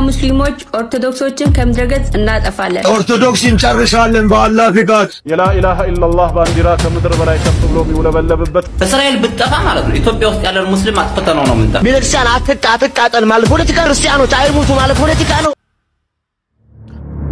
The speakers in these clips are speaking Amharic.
ሙስሊሞች ኦርቶዶክሶችን ከምድረገጽ እናጠፋለን ኦርቶዶክስን ጨርሻለን በአላህ ፍቃድ የላ ኢላሃ ኢላላህ ባንዲራ ከምድር በላይ ከፍ ብሎ የሚውለበለብበት እስራኤል ብትጠፋ ማለት ነው ኢትዮጵያ ውስጥ ያለን ሙስሊም አጥፍተነው ነው ምንታ ቤተክርስቲያን አትቃጠል ማለት ፖለቲካ ክርስቲያኖች አይሙቱ ማለት ፖለቲካ ነው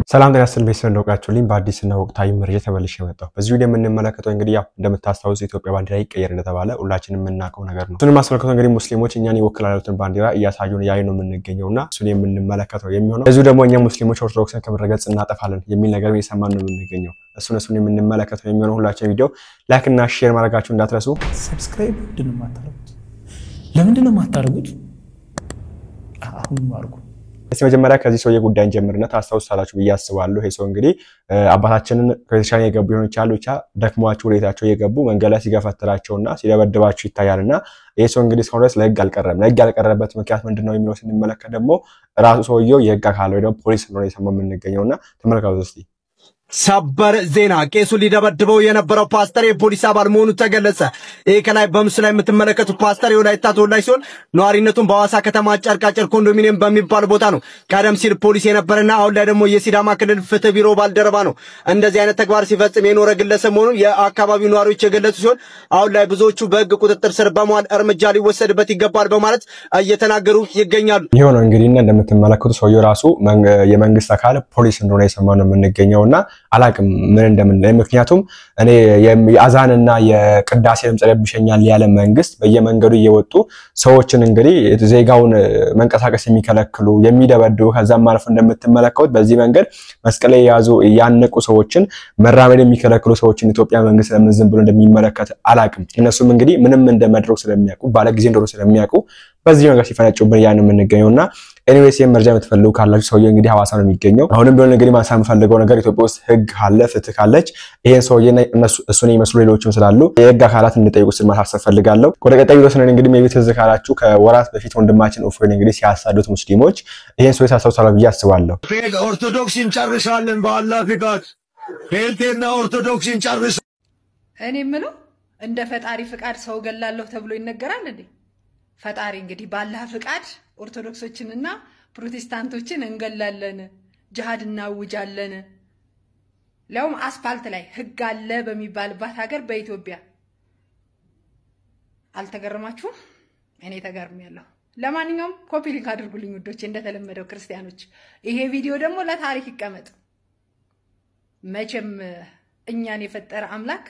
ሰላም ጤና ቤተሰብ እንደወቃችሁልኝ በአዲስና ወቅታዊ መረጃ ተመልሼ መጣሁ። በዚህ ቪዲዮ የምንመለከተው እንግዲህ ያው እንደምታስታውሱ ኢትዮጵያ ባንዲራ ይቀየር እንደተባለ ሁላችንም የምናውቀው ነገር ነው። እሱን ማስመልከቱ እንግዲህ ሙስሊሞች እኛን ይወክላሉትን ባንዲራ እያሳዩን ያይ ነው የምንገኘውና እሱን የምንመለከተው የሚሆነው እዚሁ ደግሞ እኛ ሙስሊሞች ኦርቶዶክስን ከምድረገጽ እናጠፋለን የሚል ነገር እየሰማን ነው የምንገኘው። እሱን የምንመለከተው የሚሆነው ሁላችንም ቪዲዮ ላይክ እና ሼር ማድረጋችሁን እንዳትረሱ። ሰብስክራይብ ለምንድነው ማታረጉት? አሁን ማርኩ መጀመሪያ ከዚህ ሰው የጉዳይን ጀምርና ታስታውሳላችሁ በያስባለሁ። ይሄ ሰው እንግዲህ አባታችንን ክርስቲያን የገቡ ሆኖ ይቻሉ ብቻ ደክሟቸው ወዴታቸው የገቡ መንገድ ላይ ሲገፈትራቸውና ሲደበድባቸው ይታያልና ይሄ ሰው እንግዲህ እስካሁን ድረስ ለህግ አልቀረበም። ለህግ ያልቀረበበት ምክንያት ምንድነው የሚለው ስንመለከት ደግሞ ራሱ ሰውየው የህግ አካል ወይ ደግሞ ፖሊስ ነው የሰማው የምንገኘውና ተመልካቾች እስቲ ሰበር ዜና ቄሱ ሊደበድበው የነበረው ፓስተር የፖሊስ አባል መሆኑ ተገለጸ። ይሄ ከላይ በምስሉ ላይ የምትመለከቱት ፓስተር የወላይታ ተወላጅ ሲሆን ነዋሪነቱን በሐዋሳ ከተማ ጨርቃጨር ኮንዶሚኒየም በሚባል ቦታ ነው። ቀደም ሲል ፖሊስ የነበረና አሁን ላይ ደግሞ የሲዳማ ክልል ፍትህ ቢሮ ባልደረባ ነው። እንደዚህ አይነት ተግባር ሲፈጽም የኖረ ግለሰብ መሆኑን የአካባቢው ነዋሪዎች የገለጹ ሲሆን አሁን ላይ ብዙዎቹ በህግ ቁጥጥር ስር በመዋል እርምጃ ሊወሰድበት ይገባል በማለት እየተናገሩ ይገኛሉ። ይሄው ነው እንግዲህ እንደምትመለከቱት ሰውየው ራሱ የመንግስት አካል ፖሊስ እንደሆነ የሰማው ነው የምንገኘውና አላቅም ምን እንደምን ምክንያቱም እኔ የአዛንና የቅዳሴ ድምጽ ረብሸኛል ያለ መንግስት በየመንገዱ እየወጡ ሰዎችን እንግዲህ ዜጋውን መንቀሳቀስ የሚከለክሉ የሚደበድቡ ከዛም አልፎ እንደምትመለከቱት በዚህ መንገድ መስቀል ያዙ ያነቁ ሰዎችን መራመድ የሚከለክሉ ሰዎችን ኢትዮጵያ መንግስት ለምን ዝም ብሎ እንደሚመለከት አላቅም። እነሱም እንግዲህ ምንም እንደመድረው ስለሚያውቁ ባለጊዜ እንደሆነ ስለሚያውቁ በዚህ ነገር ሲፈነጩብን ያን የምንገኘውና ኤኒዌይስ የመረጃ የምትፈልጉ ካላችሁ ሰውዬው እንግዲህ ሐዋሳ ነው የሚገኘው። አሁንም ቢሆን እንግዲህ ማንሳት የምፈልገው ነገር ኢትዮጵያ ውስጥ ህግ አለ ፍትህ ካለች ይሄን ሰውዬና እሱን የሚመስሉ ሌሎችም ስላሉ የህግ አካላት እንድጠይቁ ስል ማሳሰብ ፈልጋለሁ። ወደ ቀጣዩ ቪዲዮ ስንሄድ እንግዲህ ሜቢ ትዝ ካላችሁ ከወራት በፊት ወንድማችን ኦፍሬን እንግዲህ ሲያሳዱት ሙስሊሞች ይሄን ሰው ታስታውሳላችሁ ብዬ አስባለሁ። ኦርቶዶክስን ጨርሻለን በአላህ ፍቃድ ፔንቴና ኦርቶዶክስን ጨርሻ እኔ ምነው እንደ ፈጣሪ ፍቃድ ሰው ገላለሁ ተብሎ ይነገራል እንዴ? ፈጣሪ እንግዲህ ባላህ ፍቃድ ኦርቶዶክሶችንና ፕሮቴስታንቶችን እንገላለን ጂሃድ እናውጃለን ለውም አስፋልት ላይ ህግ አለ በሚባልባት ሀገር በኢትዮጵያ አልተገረማችሁም? እኔ ተገርሚያለሁ። ለማንኛውም ኮፒ ሊንክ አድርጉልኝ ውዶቼ እንደተለመደው ክርስቲያኖች። ይሄ ቪዲዮ ደግሞ ለታሪክ ይቀመጥ። መቼም እኛን የፈጠረ አምላክ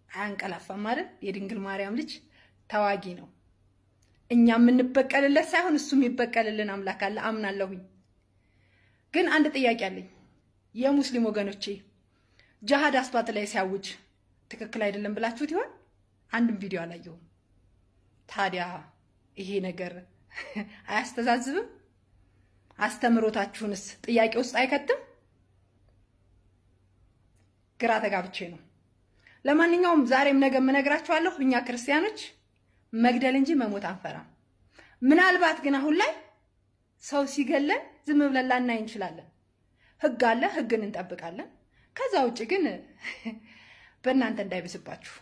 አያንቀላፋም አይደል? የድንግል ማርያም ልጅ ተዋጊ ነው። እኛ የምንበቀልለት ሳይሆን እሱ የሚበቀልልን አምላክ አለ አምናለሁኝ። ግን አንድ ጥያቄ አለኝ። የሙስሊም ወገኖቼ ጂሃድ አስፋልት ላይ ሲያውጅ ትክክል አይደለም ብላችሁት ይሆን? አንድም ቪዲዮ አላየሁም። ታዲያ ይሄ ነገር አያስተዛዝብም? አስተምሮታችሁንስ ጥያቄ ውስጥ አይከትም? ግራ ተጋብቼ ነው። ለማንኛውም ዛሬም ነገ ምነግራችኋለሁ እኛ ክርስቲያኖች መግደል እንጂ መሞት አንፈራም። ምናልባት ግን አሁን ላይ ሰው ሲገለን ዝም ብለን ላናይ እንችላለን። ህግ አለ ህግን እንጠብቃለን። ከዛ ውጪ ግን በእናንተ እንዳይብስባችሁ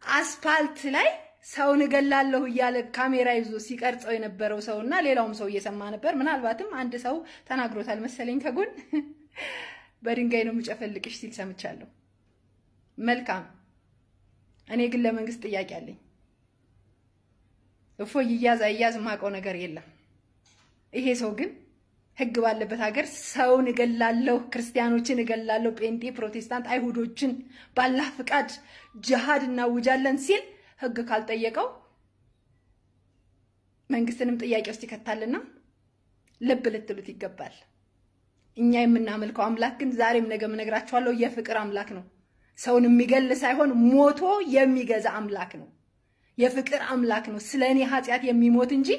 አስፋልት ላይ ሰውን ገላለሁ እያለ ካሜራ ይዞ ሲቀርጸው የነበረው ሰውና ሌላውም ሰው እየሰማ ነበር። ምናልባትም አንድ ሰው ተናግሮታል መሰለኝ ከጎን በድንጋይ ነው የምጨፈልቅሽ ሲል ሰምቻለሁ። መልካም። እኔ ግን ለመንግስት ጥያቄ አለኝ። እፎ ይያዝ ማቀው ነገር የለም። ይሄ ሰው ግን ህግ ባለበት ሀገር ሰውን እገላለሁ ክርስቲያኖችን እገላለሁ ጴንጤ ፕሮቴስታንት አይሁዶችን ባላህ ፍቃድ ጂሃድ እናውጃለን ሲል ህግ ካልጠየቀው መንግስትንም ጥያቄ ውስጥ ይከታልና ልብ ልትሉት ይገባል። እኛ የምናመልከው አምላክ ግን ዛሬም ነገ ምነግራችኋለሁ የፍቅር አምላክ ነው። ሰውን የሚገል ሳይሆን ሞቶ የሚገዛ አምላክ ነው። የፍቅር አምላክ ነው። ስለኔ ኃጢያት የሚሞት እንጂ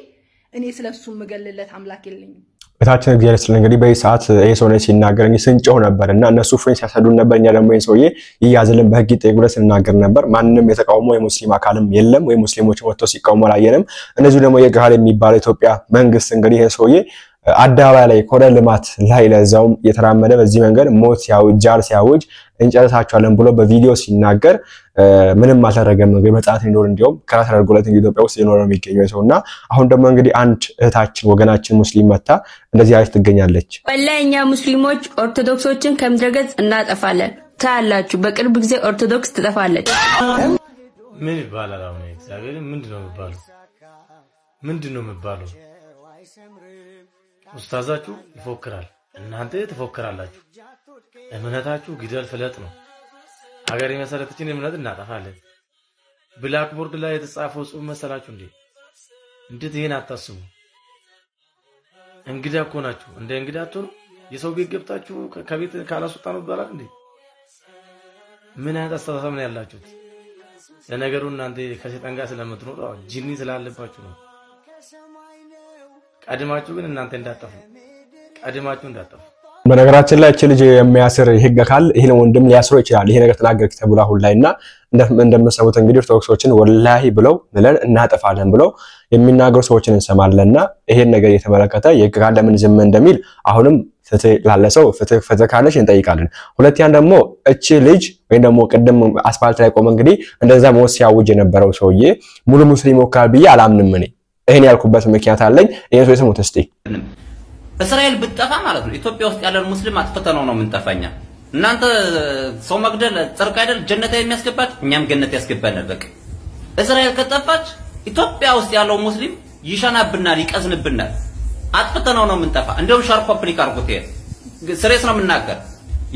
እኔ ስለሱ መገልለት አምላክ የለኝም። በታችን እግዚአብሔር ስለ እንግዲህ በይሳት ይሄ ሰው ነው ሲናገር እንግዲህ ስንጮህ ነበርና እነሱ ፍሬንስ ያሰዱን ነበር። እኛ ደግሞ ይሄ ሰውዬ ይያዝልን በህግ ይጠይቁለት ስንናገር ነበር። ማንንም የተቃውሞ የሙስሊም አካልም የለም ወይ ሙስሊሞች ወጥተው ሲቃውሙ አላየንም። እነዚህ ደግሞ የጋሃል የሚባለው ኢትዮጵያ መንግስት እንግዲህ ይሄ ሰውዬ አዳባባይ ላይ ኮሪደር ልማት ላይ ለዛውም የተራመደ በዚህ መንገድ ሞት ጃር ሲያውጅ እንጨርሳቸዋለን ብሎ በቪዲዮ ሲናገር ምንም አልተደረገም። እንግዲህ በጣት እንዲኖር እንዲያውም ከራስ አድርጎለት ኢትዮጵያ ውስጥ ይኖር ነው የሚገኘው ሰውና አሁን ደግሞ እንግዲህ አንድ እህታችን ወገናችን ሙስሊም መታ እንደዚህ አይነት ትገኛለች። ወላሂ እኛ ሙስሊሞች ኦርቶዶክሶችን ከምድረገጽ እናጠፋለን። ታያላችሁ በቅርብ ጊዜ ኦርቶዶክስ ትጠፋለች። ምን ይባላል? አሁን እግዚአብሔር ምንድነው የሚባለው? ምንድነው የሚባለው? ኡስታዛችሁ ይፎክራል፣ እናንተ ትፎክራላችሁ። እምነታችሁ ግደል ፍለጥ ነው። ሀገር የመሰረተችን እምነት እናጠፋለን። ብላክቦርድ ላይ የተጻፈው ጽሑፍ መሰላችሁ እንዴ? እንዴት ይሄን አታስቡ? እንግዳ እኮ ናችሁ። እንደ እንግዳ አትሆኑ። የሰው ቤት ገብታችሁ ከቤት ካላስወጣ ነው ይባላል እንዴ? ምን አይነት አስተሳሰብ ነው ያላችሁት? ለነገሩ እናንተ ከሰይጣን ጋር ስለምትኖሩ ጂኒ ስላለባችሁ ነው። ቀድማችሁ ግን እናንተ እንዳጠፉ ቀድማችሁ እንዳጠፉ። በነገራችን ላይ እቺ ልጅ የሚያስር ህግ ካል ይሄን ወንድም ሊያስሮ ይችላል። ይሄ ነገር ተናገርክ ተብሎ አሁን ላይና እንደምሰሙት እንግዲህ ኦርቶዶክሶችን ወላሂ ብለው ምለን እናጠፋለን ብለው የሚናገሩ ሰዎችን እንሰማለንና ይሄን ነገር እየተመለከተ የጋር ለምን ዝም እንደሚል አሁንም ፍትህ ላለሰው ፍትህ ካለሽ እንጠይቃለን። ሁለተኛ ደግሞ እቺ ልጅ ወይ ደግሞ ቀደም አስፋልት ላይ ቆመ እንግዲህ እንደዛ ሞት ሲያውጅ የነበረው ሰውዬ ሙሉ ሙስሊም ወካል ብዬ አላምንም። እኔ ይሄን ያልኩበት ምክንያት አለኝ። ይሄን ሰው ስሙት እስቲ። እስራኤል ብትጠፋ ማለት ነው ኢትዮጵያ ውስጥ ያለን ሙስሊም አጥፍተነው ነው የምንጠፋኛ። እናንተ ሰው መግደል ጽድቅ አይደል? ጀነት የሚያስገባት እኛም ገነት ያስገባናል። በቃ እስራኤል ከጠፋች ኢትዮጵያ ውስጥ ያለው ሙስሊም ይሸናብናል፣ ይቀዝንብናል። አጥፍተነው ነው የምንጠፋ። እንደውም ሻርፕ አፕሊክ አድርጉት። ይሄ ስሬስ ነው የምናገር።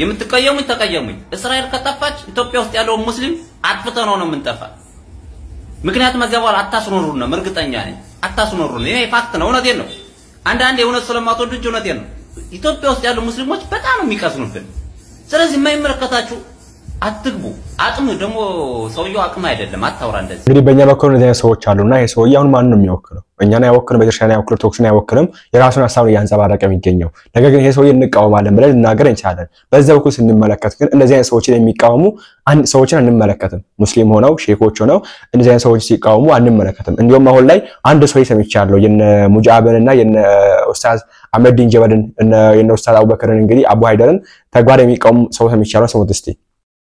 የምትቀየሙኝ ተቀየሙኝ። እስራኤል ከጠፋች ኢትዮጵያ ውስጥ ያለው ሙስሊም አጥፍተነው ነው የምንጠፋ። ምክንያቱም እዚያ በኋላ አታስኖሩን ነው እርግጠኛ ነኝ። አታስኖሩን። ይሄ ፋክት ነው፣ እውነቴን ነው። አንዳንዴ እውነት ስለማትወዱ እንጂ እውነቴን ነው። ኢትዮጵያ ውስጥ ያሉ ሙስሊሞች በጣም የሚቀስኑብን። ስለዚህ የማይመለከታችሁ አትግቡ። አቅም ደግሞ ሰውየው አቅም አይደለም፣ አታውራ እንደዚህ። እንግዲህ በእኛ በኩል እንደዚህ ሰዎች አሉና ይሄ ሰውዬ አሁን ማን ነው የሚወክለው? እኛን አይወክልም፣ ቤተክርስቲያን አይወክልም፣ ኦርቶዶክስን አይወክልም። የራሱን ሐሳብ ያንጸባረቀ የሚገኘው ነገር ግን ይሄ ሰውዬ እንቃወማለን ብለን ልናገር እንችላለን። በዛ በኩል ስንመለከት ግን እንደዚህ አይነት ሰዎችን የሚቃወሙ አንድ ሰዎችን አንመለከትም። ሙስሊም ሆነው ሼኮች ሆነው እንደዚህ አይነት ሰዎች ሲቃወሙ አንመለከትም። እንዲሁም አሁን ላይ አንድ ሰው ሰምቻለሁ የነ ሙጃብንና የነ ኡስታዝ አህመዲን ጀበልን የነ ኡስታዝ አቡበከርን እንግዲህ አቡ ሃይደርን ተግባር የሚቃወሙ ሰው ሰምቻለሁ። ሰሙት እስቲ።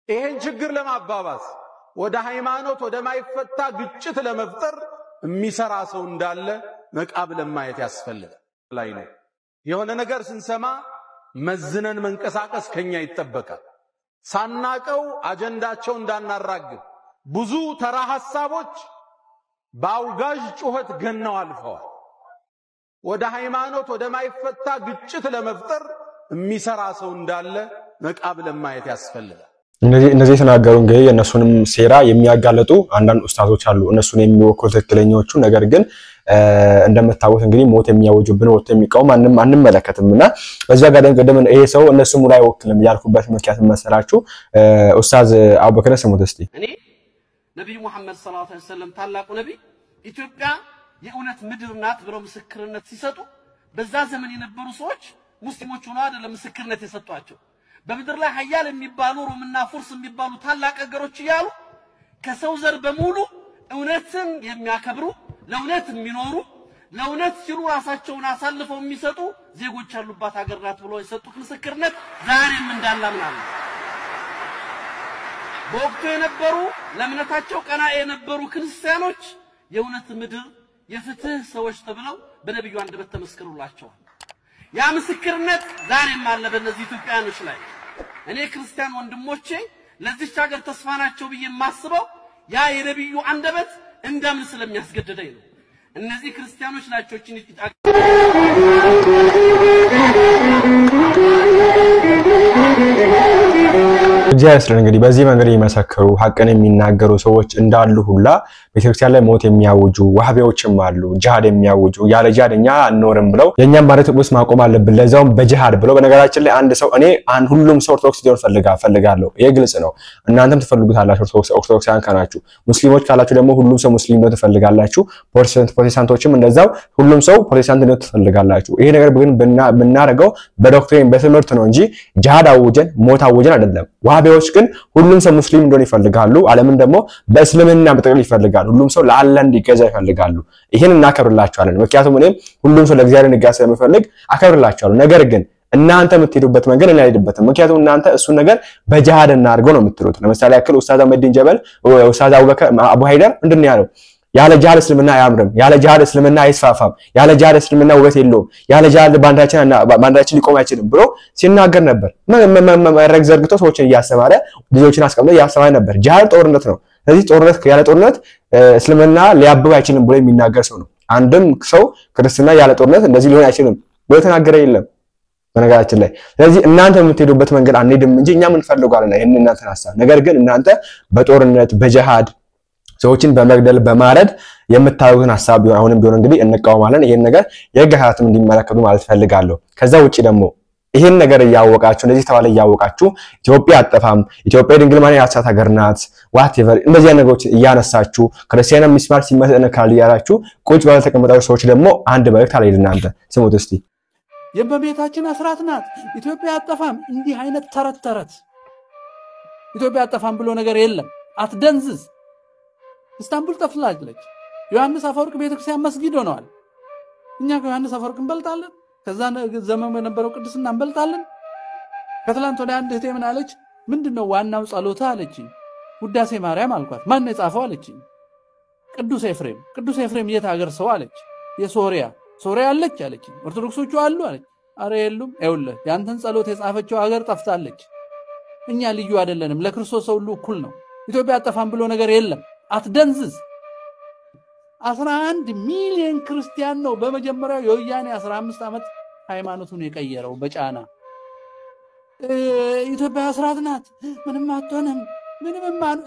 ይሄን ችግር ለማባባስ ወደ ሃይማኖት ወደ ማይፈታ ግጭት ለመፍጠር የሚሰራ ሰው እንዳለ መቃብለ ማየት ያስፈልጋል። ላይ ነው የሆነ ነገር ስንሰማ መዝነን መንቀሳቀስ ከኛ ይጠበቃል። ሳናቀው አጀንዳቸው እንዳናራግብ ብዙ ተራ ሐሳቦች ባውጋዥ ጩኸት ገነው አልፈዋል። ወደ ሃይማኖት ወደ ማይፈታ ግጭት ለመፍጠር የሚሰራ ሰው እንዳለ መቃብለ ማየት ያስፈልጋል። እነዚህ ተናገሩ እንግዲህ የነሱንም ሴራ የሚያጋለጡ አንዳንድ ኡስታዞች አሉ እነሱን የሚወክሉ ትክክለኛዎቹ። ነገር ግን እንደምታውቁት እንግዲህ ሞት የሚያወጁብን ወጥ የሚቃወም አንመለከትምና በዛ ጋር ደግሞ ይሄ ሰው እነሱም ላይ ወክልም ያልኩበት ምክንያት መሰላችሁ ኡስታዝ አቡበከር ሰሙት እስቲ። እኔ ነብዩ መሐመድ ሰለላሁ ዐለይሂ ወሰለም ታላቁ ነብይ ኢትዮጵያ የእውነት ምድር ናት ብለው ምስክርነት ሲሰጡ በዛ ዘመን የነበሩ ሰዎች ሙስሊሞች ሆነው አይደለም ምስክርነት የሰጧቸው። በምድር ላይ ኃያል የሚባሉ ሮምና ፉርስ የሚባሉ ታላቅ አገሮች ይያሉ ከሰው ዘር በሙሉ እውነትን የሚያከብሩ ለእውነት የሚኖሩ ለእውነት ሲሉ ራሳቸውን አሳልፈው የሚሰጡ ዜጎች ያሉባት ሀገር ናት ብለው የሰጡት ምስክርነት ዛሬም እንዳላምናለን። በወቅቱ የነበሩ ለእምነታቸው ቀናኢ የነበሩ ክርስቲያኖች የእውነት ምድር የፍትህ ሰዎች ተብለው በነብዩ አንደበት ተመስክሩላቸዋል። ያ ምስክርነት ዛሬም አለ በእነዚህ ኢትዮጵያኖች ላይ። እኔ ክርስቲያን ወንድሞቼ ለዚህ ሀገር ተስፋ ናቸው ብዬ የማስበው ያ የነብዩ አንደበት እንዳምን ስለሚያስገድደኝ ነው። እነዚህ ክርስቲያኖች ናቸው እቺ እግዚአብሔር እንግዲህ በዚህ መንገድ የሚመሰክሩ ሐቅን የሚናገሩ ሰዎች እንዳሉ ሁላ ቤተክርስቲያን ላይ ሞት የሚያውጁ ዋህቢዎችም አሉ። ጂሃድ የሚያውጁ ያለ ጂሃድ እኛ አንኖርም ብለው የኛም ማለት ውስጥ ማቆም አለብን ለዛውም በጂሃድ ብለው። በነገራችን ላይ አንድ ሰው እኔ ሁሉም ሰው ኦርቶዶክስ ሊሆን ፈልጋለሁ። ይሄ ግልጽ ነው። እናንተም ትፈልጉታላችሁ ኦርቶዶክሳውያን ካላችሁ። ሙስሊሞች ካላችሁ ደግሞ ሁሉም ሰው ሙስሊም ነው ትፈልጋላችሁ። ፕሮቴስታንቶችም እንደዛው ሁሉም ሰው ፕሮቴስታንት ነው ትፈልጋላችሁ። ይሄ ነገር ግን ብናረገው በዶክትሪን በትምህርት ነው እንጂ ጂሃድ አውጀን ሞት አውጀን አይደለም። ዋህቢ ወሃቢዎች ግን ሁሉም ሰው ሙስሊም እንደሆነ ይፈልጋሉ ዓለምን ደግሞ በእስልምና በጥቅል ይፈልጋሉ ሁሉም ሰው ለአላህ እንዲገዛ ይፈልጋሉ ይሄን እናከብርላችኋለን ምክንያቱም እኔም ሁሉም ሰው ለእግዚአብሔር እንዲገዛ ስለሚፈልግ አከብርላችኋለሁ ነገር ግን እናንተ የምትሄዱበት መንገድ እኔ አልሄድበትም ምክንያቱም እናንተ እሱ ነገር በጂሃድ እናድርገው ነው የምትሉት ለምሳሌ ያክል ኡስታዝ አህመዲን ጀበል ኡስታዝ አቡ ሃይደር ምንድነው ያለው ያለ ጂሃድ እስልምና አያምርም ያለ ጂሃድ እስልምና አይስፋፋም ያለ ጂሃድ እስልምና ውበት የለውም ያለ ጂሃድ ባንዳችን ሊቆም አይችልም ብሎ ሲናገር ነበር መረግ ዘርግቶ ሰዎችን ያስተማረ ልጆችን አስቀምጦ ያስተማረ ነበር ጂሃድ ጦርነት ነው ስለዚህ ጦርነት ያለ ጦርነት እስልምና ሊያብብ አይችልም ብሎ የሚናገር ሰው ነው አንድም ሰው ክርስትና ያለ ጦርነት እንደዚህ ሊሆን አይችልም ብሎ ተናገረ የለም በነገራችን ላይ ስለዚህ እናንተ የምትሄዱበት መንገድ አንሄድም እንጂ እኛ ምን ፈልጓልና ይሄን እናንተ ሐሳብ ነገር ግን እናንተ በጦርነት በጂሃድ ሰዎችን በመግደል በማረድ የምታዩትን ሐሳብ ቢሆን አሁንም ቢሆን እንግዲህ እንቃወማለን ይሄን ነገር የህግ አካላትም እንዲመለከቱ ማለት ፈልጋለሁ ከዛ ውጪ ደግሞ ይሄን ነገር ያወቃችሁ እንደዚህ ተባለ ያወቃችሁ ኢትዮጵያ አጠፋም ኢትዮጵያ ድንግል ማርያም ያሳት ሀገር ናት whatever እንደዚህ ነገሮች እያነሳችሁ ክርስቲያና ሚስማር ሲመሰነ ካል ያላችሁ ቁጭ ባለ ተቀምጣችሁ ሰዎች ደግሞ አንድ መልእክት አለ ለእናንተ ስሙት እስቲ የበቤታችን አስራት ናት ኢትዮጵያ አጠፋም እንዲህ አይነት ተረት ኢትዮጵያ አጠፋም ብሎ ነገር የለም አትደንዝዝ ኢስታንቡል ተፍላጅለች ዮሐንስ አፈወርቅ ቤተክርስቲያን መስጊድ ሆነዋል እኛ ከዮሐንስ አፈወርቅ እንበልጣለን ከዛ ዘመን የነበረው ቅድስና እንበልጣለን ከትላንት ወደ አንድ እህቴ ምን አለች ምንድነው ዋናው ጸሎታ አለችኝ ውዳሴ ማርያም አልኳት ማን ነው የጻፈው አለችኝ ቅዱስ ኤፍሬም የት ሀገር ሰው አለች የሶሪያ አለች አለችኝ ኦርቶዶክሶቹ አሉ አለች አረ የሉም አይውልህ ያንተን ጸሎት የጻፈችው ሀገር ጠፍታለች እኛ ልዩ አይደለንም ለክርስቶስ ሁሉ እኩል ነው ኢትዮጵያ አጠፋም ብሎ ነገር የለም አትደንዝዝ 11 ሚሊዮን ክርስቲያን ነው በመጀመሪያው የወያኔ 15 ዓመት ሃይማኖቱን የቀየረው በጫና ኢትዮጵያ አስራት ናት ምንም አትሆንም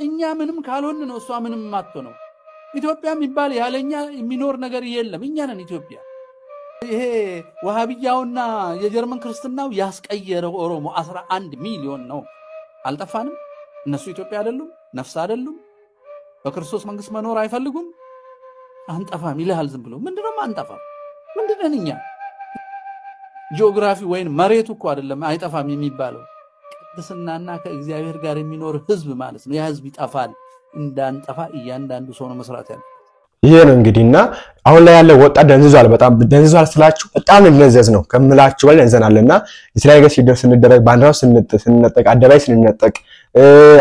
እኛ ምንም ካልሆን ነው እሷ ምንም አትሆነው ኢትዮጵያ የሚባል ያለኛ የሚኖር ነገር የለም እኛ ነን ኢትዮጵያ ይሄ ወሃቢያውና የጀርመን ክርስትናው ያስቀየረው ኦሮሞ 11 ሚሊዮን ነው አልጠፋንም እነሱ ኢትዮጵያ አይደሉም ነፍስ አይደሉም በክርስቶስ መንግስት መኖር አይፈልጉም አንጠፋም ይላል ዝም ብሎ ምንድነው አንጠፋም ምንድነን እኛ ጂኦግራፊ ወይን መሬቱ እኮ አይደለም አይጠፋም የሚባለው ቅድስናና ከእግዚአብሔር ጋር የሚኖር ህዝብ ማለት ነው ያ ህዝብ ይጠፋል እንዳንጠፋ እያንዳንዱ ሰው ነው መስራት ያለው ይሄ ነው እንግዲህና አሁን ላይ ያለው ወጣት ደንዝዟል በጣም ደንዝዟል ስላችሁ በጣም እንደዘዝ ነው ከምላችሁ በላይ እንዘናልና የተለያየ ሲደርስ እንደረግ ባንዳው ስንነጠቅ አደባይ ስንነጠቅ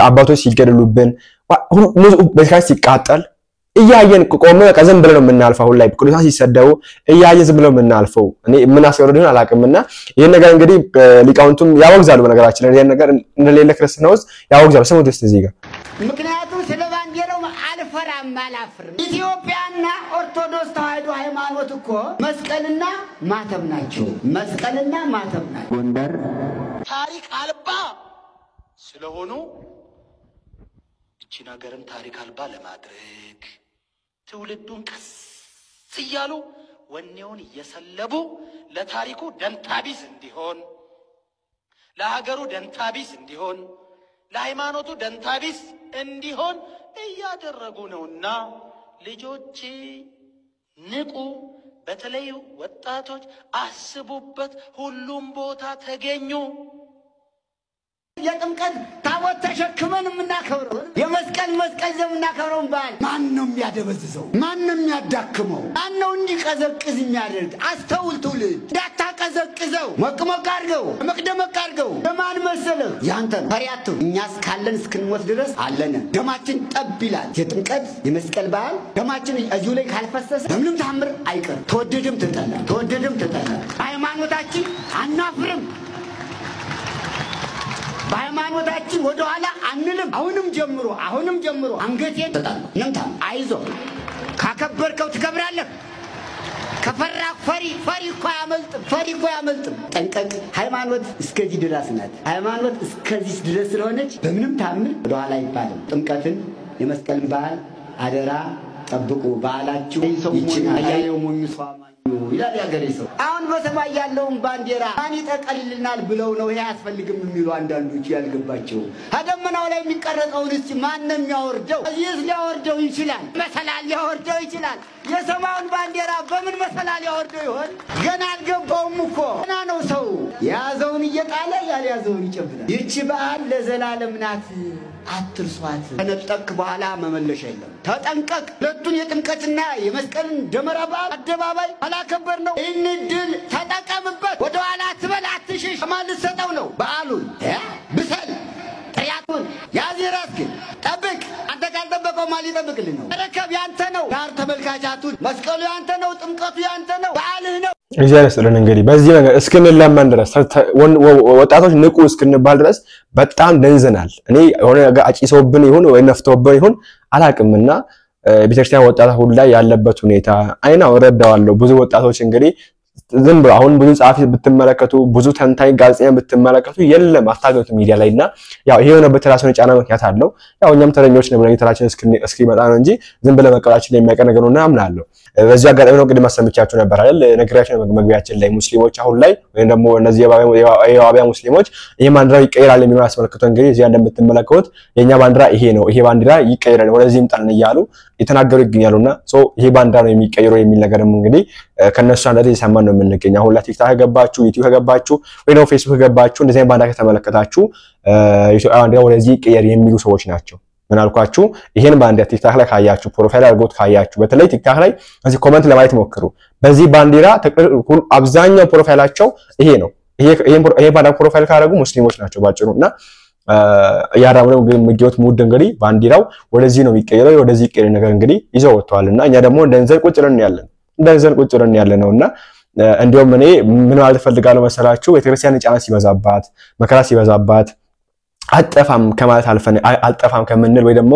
አባቶች ሲገደሉብን ሁሉ በስካይ ሲቃጠል እያየን ቆቆመ ቀዘም ብለን ነው የምናልፈው ሁሉ ላይ ቅዱሳን ሲሰደው እያየን ዝም ብለን የምናልፈው እኔ ምን አስወርደን አላቀምና ይሄን ነገር እንግዲህ ሊቃውንቱም ያወግዛሉ በነገራችን ላይ ይሄን ነገር እንደሌለ ክርስቲያኖስ ያወግዛሉ ስሙት እስቲ እዚህ ጋር ምክንያቱም ስለባንዲራው አልፈራም አላፍርም ኢትዮጵያና ኦርቶዶክስ ተዋህዶ ሃይማኖት እኮ መስቀልና ማተብ ናቸው ጎንደር ታሪክ አልባ ስለሆኑ እቺ ነገርም ታሪክ አልባ ለማድረግ ትውልዱን ቀስ ይያሉ ወኔውን እየሰለቡ ለታሪኩ ደንታቢስ እንዲሆን ለሀገሩ ደንታቢስ እንዲሆን ለሃይማኖቱ ደንታቢስ እንዲሆን እያደረጉ ነውና ልጆች ንቁ በተለይ ወጣቶች አስቡበት ሁሉም ቦታ ተገኙ የጥምቀት ታቦት ተሸክመን እናከብረው የመስቀል ዘምናከብረው ባል ማን ነው የሚያደበዝዘው ማን ነው የሚያዳክመው ማን ነው እንዲቀዘቅዝ የሚያደርግ አስተውል ትውልድ እንዳታቀዘቅዘው መቅመቅ አድርገው ለማን መሰለህ ያንተ ፈሪያቱ እኛስ ካለን እስክንሞት ድረስ አለን ደማችን ጠብ ይላል የጥምቀት የመስቀል በዓል ደማችን እዚሁ ላይ ካልፈሰሰ በምንም ታምር አይቀር ተወደደም ተጠላ ሃይማኖታችን አናፍርም በሃይማኖታችን ወደ ኋላ አንልም አሁንም ጀምሮ አንገቴን ተጣጣ ነምታ አይዞ ካከበርከው ትከብራለህ ከፈራ ፈሪ እኮ ያመልጥ ጠንቀቅ ሃይማኖት እስከዚህ ድረስ ናት ሃይማኖት እስከዚህ ድረስ ስለሆነች በምንም ታምር ወደ ኋላ አይባልም ጥምቀትን የመስቀልን በዓል አደራ ጠብቁ በዓላችሁ ይችላል ያየው ሞኙ ሷማ ይላል ያገሬ ሰው አሁን በሰማይ ያለውን ባንዲራ ማን ይጠቀልልናል ብለው ነው ይሄ ያስፈልግም የሚሉ አንዳንዶች ያልገባቸው አደመናው ላይ የሚቀረጸውን እስቲ ማን ነው የሚያወርደው እዚህስ ሊያወርደው ይችላል መሰላል ሊያወርደው ይችላል የሰማውን ባንዲራ በምን መሰላል ሊያወርደው ይሆን ገና አልገባውም እኮ ገና ነው ሰው ያዘውን እየጣለ ያልያዘውን ይጨብጣል። ይህች በዓል ለዘላለም ናት፣ አትርሷት። ከነጠቅ በኋላ መመለሻ የለም። ተጠንቀቅ። ሁለቱን የጥምቀትና የመስቀልን ደመራ በዓል አደባባይ አላከበር ነው። ይህን ድል ተጠቀምበት። ወደ ኋላ አትበል፣ አትሽሽ። ማን ልትሰጠው ነው በዓሉን? ብሰል ጥሪያቱን ያዝ፣ ራስህን ጠብቅ። አንተ ካልጠበቀው ማን ሊጠብቅልህ ነው? ረከብ ያንተ ነው። ዳር ተመልካቻቱን መስቀሉ ያንተ ነው፣ ጥምቀቱ ያንተ ነው፣ በዓልህ ነው። እግዚአብሔር ይስጥልን። እንግዲህ በዚህ ነገር እስክንለመን ድረስ ወጣቶች ንቁ እስክንባል ድረስ በጣም ደንዘናል። እኔ የሆነ ነገር አጭሰውብን ይሁን ወይ ነፍተውብን ይሁን አላቅምና ቤተክርስቲያን ወጣት ሁሉ ላይ ያለበት ሁኔታ አይናው ረዳዋለሁ። ብዙ ወጣቶች እንግዲህ ዝም ብሎ አሁን ብዙ ጻፊ ብትመለከቱ ብዙ ተንታኝ ጋዜጠኛ ብትመለከቱ የለም አታገኙት ሚዲያ ላይና ያው ይሄ የሆነበት ራሱን የጫና ምክንያት አለው። ያው እኛም ተረኞች ነን ብለን ተራችን እስኪመጣ ነው እንጂ ዝም ብለ መቀበላችን የሚያቀር ነገር ነውና አምናለሁ። በዚህ አጋጣሚ ነው እንግዲህ ማሰምቻችሁ ነበር አይደል? ነግራችሁ መግቢያችን ላይ ሙስሊሞች አሁን ላይ ወይም ደግሞ እነዚህ የዋቢያ ሙስሊሞች ይሄ ባንዲራ ይቀየራል የሚለው አስመልክቶ እንግዲህ እዚህ እንደምትመለከቱት የኛ ባንዲራ ይሄ ነው፣ ይሄ ባንዲራ ይቀየራል ወደዚህም ጣልን እያሉ የተናገሩ ይገኛሉና ይሄ ባንዲራ ነው የሚቀየረው የሚል ነገርም እንግዲህ ከነሱ አንድ ላይ ሰማን ነው የምንገኘው። አሁን ላይ ቲክታክ ገባችሁ፣ ዩቲዩብ ገባችሁ ወይ ነው ፌስቡክ ገባችሁ እንደዚህ ባንዲራ ከተመለከታችሁ ኢትዮጵያ ባንዲራ ወደዚህ ይቀየር የሚሉ ሰዎች ናቸው። ምን አልኳችሁ? ይሄን ባንዲራ ቲክታክ ላይ ካያችሁ ፕሮፋይል አድርጎት ካያችሁ በተለይ ቲክታክ ላይ እዚህ ኮሜንት ለማየት ሞክሩ። በዚህ ባንዲራ አብዛኛው ፕሮፋይላቸው ይሄ ነው። ይሄ ባንዲራ ፕሮፋይል ካደረጉ ሙስሊሞች ናቸው ባጭሩና ያራምነው ምግዮት ሙድ እንግዲህ ባንዲራው ወደዚህ ነው የሚቀየረው ወደዚህ ይቀየር ነገር እንግዲህ ይዘው ወጥተዋልና እኛ ደግሞ እንደንዘል ቁጭ ብለን ያለነውና እንዲያውም እኔ ምን ማለት ፈልጋለሁ መሰላችሁ? ቤተክርስቲያን ጫና ሲበዛባት መከራ ሲበዛባት አጠፋም ከማለት አልጠፋም ከምንል ወይ ደግሞ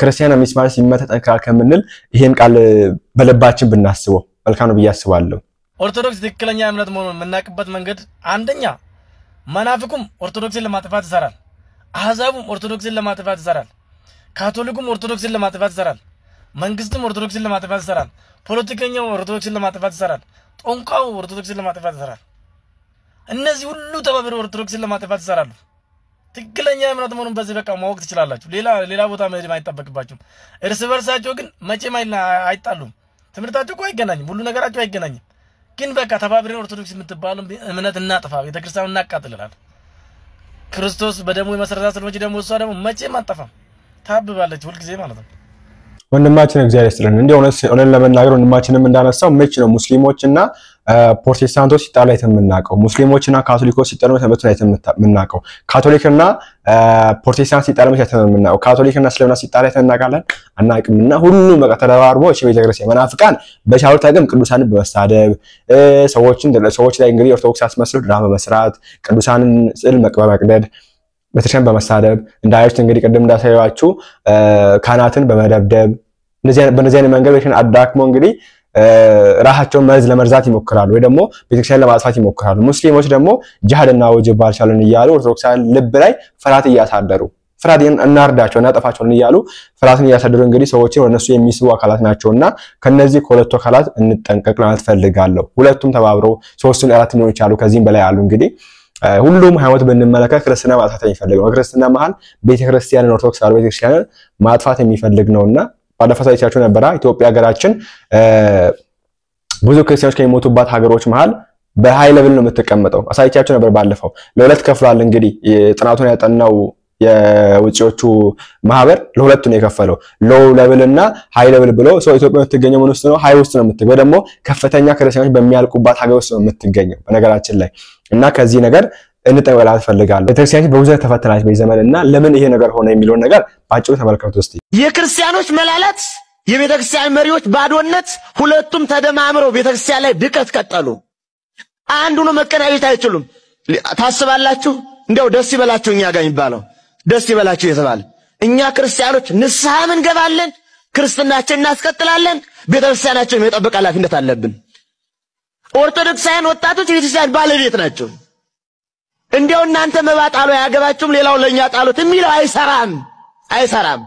ክርስቲያና ሚስማር ሲመታ ጠንካራ ከምንል ይሄን ቃል በልባችን ብናስበው መልካም ነው ብዬ አስባለሁ። ኦርቶዶክስ ትክክለኛ እምነት መሆኑን የምናውቅበት መንገድ አንደኛ መናፍቁም ኦርቶዶክስን ለማጥፋት ይሰራል፣ አህዛቡም ኦርቶዶክስን ለማጥፋት ይሰራል፣ ካቶሊኩም ኦርቶዶክስን ለማጥፋት ይሰራል፣ መንግስትም ኦርቶዶክስን ለማጥፋት ይሰራል፣ ፖለቲከኛው ኦርቶዶክስን ለማጥፋት ይሰራል፣ ጦንቃው ኦርቶዶክስን ለማጥፋት ይሰራል። እነዚህ ሁሉ ተባብረው ኦርቶዶክስን ለማጥፋት ይሰራሉ። ትክክለኛ እምነት መሆኑን በዚህ በቃ ማወቅ ትችላላችሁ። ሌላ ቦታ መሄድ አይጠበቅባችሁም። እርስ በርሳቸው ግን መቼም አይጣሉም። ትምህርታቸው እኮ አይገናኝም፣ ሁሉ ነገራቸው አይገናኝም። ግን በቃ ተባብረን ኦርቶዶክስ የምትባለው እምነት እናጥፋ፣ ቤተክርስቲያኑን እናቃጥልላል። ክርስቶስ በደሙ የመሰረታት ስለሆነ ደግሞ እሷ ደግሞ መቼም አጠፋም ታብባለች ሁሉ ጊዜ ማለት ነው። ወንድማችን እግዚአብሔር ይስጥልን። እንደው ሆነን ለመናገር ወንድማችንም እንዳነሳው መች ነው ሙስሊሞችና ፕሮቴስታንቶች ሲጣሉ አይተምናቀው፣ ሙስሊሞችና ካቶሊኮች ሲጣሉ አይተምናቀው፣ ካቶሊክና ፕሮቴስታንት ሲጣሉ አይተምናቀው፣ ካቶሊክና እስልምና ሲጣሉ አይተምናቃለን አናቅምና ሁሉም በቃ ተደራርቦ እሺ ቤተክርስቲያን መናፍቃን በቻሉት አቅም ቅዱሳንን በመሳደብ ሰዎች ላይ እንግዲህ ኦርቶዶክስ አስመስለው ድራማ በመስራት ቅዱሳንን ስዕል መቅደድ በተሻለ በመሳደብ እንዳያችሁት እንግዲህ ቀደም እንዳሳያችሁ ካህናትን በመደብደብ በእነዚህ አይነት መንገዶችን አዳክሞ እንግዲህ ራሳቸውን መርዝ ለመርዛት ይሞክራሉ ወይ ደግሞ ቤተክርስቲያን ለማጥፋት ይሞክራሉ። ሙስሊሞች ደግሞ ጂሃድና ወጅብ አልቻለን እያሉ ኦርቶዶክሳውያን ልብ ላይ ፍርሃት እያሳደሩ ፍርሃትን እናርዳቸው እናጠፋቸውን እያሉ ፍርሃትን እያሳደሩ እንግዲህ ሰዎችን ወደነሱ የሚስቡ አካላት ናቸውና ከነዚህ ከሁለቱ አካላት እንጠንቀቅ ማለት ፈልጋለሁ። ሁለቱም ተባብረው ሶስቱን አራት ነው ይቻሉ ከዚህም በላይ አሉ እንግዲህ ሁሉም ሃይማኖት በእንመለከት ክርስትና ማጥፋት የሚፈልግ ነው። ክርስትና መሃል ቤተክርስቲያንን ኦርቶዶክስ አርባ ቤተክርስቲያንን ማጥፋት የሚፈልግ ነውና ባለፈው ሳይቻችሁ ነበር ኢትዮጵያ ሀገራችን ብዙ ክርስቲያኖች ከሚሞቱባት ሀገሮች መሃል በሃይ ሌቭል ነው የምትቀመጠው። አሳይቻችሁ ነበር ባለፈው ለሁለት ከፍሏል እንግዲህ ጥናቱን ያጠናው የውጪዎቹ ማህበር ለሁለት ነው የከፈለው ሎው ሌቭል እና ሃይ ሌቭል ብሎ ሰው ኢትዮጵያ የምትገኘው ምን ውስጥ ነው? ሃይ ውስጥ ነው የምትገኘው ደግሞ ከፍተኛ ክርስቲያኖች በሚያልቁባት ሀገር ውስጥ ነው የምትገኘው በነገራችን ላይ እና ከዚህ ነገር እንጠቅላላ ፈልጋለሁ። ቤተክርስቲያን በብዙ ተፈተናች በዘመንና ለምን ይሄ ነገር ሆነ የሚለው ነገር ባጭሩ ተመልከቱ እስቲ። የክርስቲያኖች መላላት የቤተክርስቲያን መሪዎች ባዶነት ሁለቱም ተደማምረው ቤተክርስቲያን ላይ ድቀት ቀጠሉ። አንዱ ነው መቀናየት አይችሉም። ታስባላችሁ እንደው ደስ ይበላችሁ እኛ ጋር የሚባለው ደስ ይበላችሁ የተባለ እኛ ክርስቲያኖች ንስሐ እንገባለን፣ ክርስትናችንን እናስቀጥላለን፣ ቤተክርስቲያናችንን የመጠበቅ ኃላፊነት አለብን። ኦርቶዶክሳውያን ወጣቶች የቤተክርስቲያን ባለቤት ናቸው። እንዲያው እናንተ መባጣሉ ያገባችሁም ሌላው ለኛ ጣሉት የሚለው አይሰራም።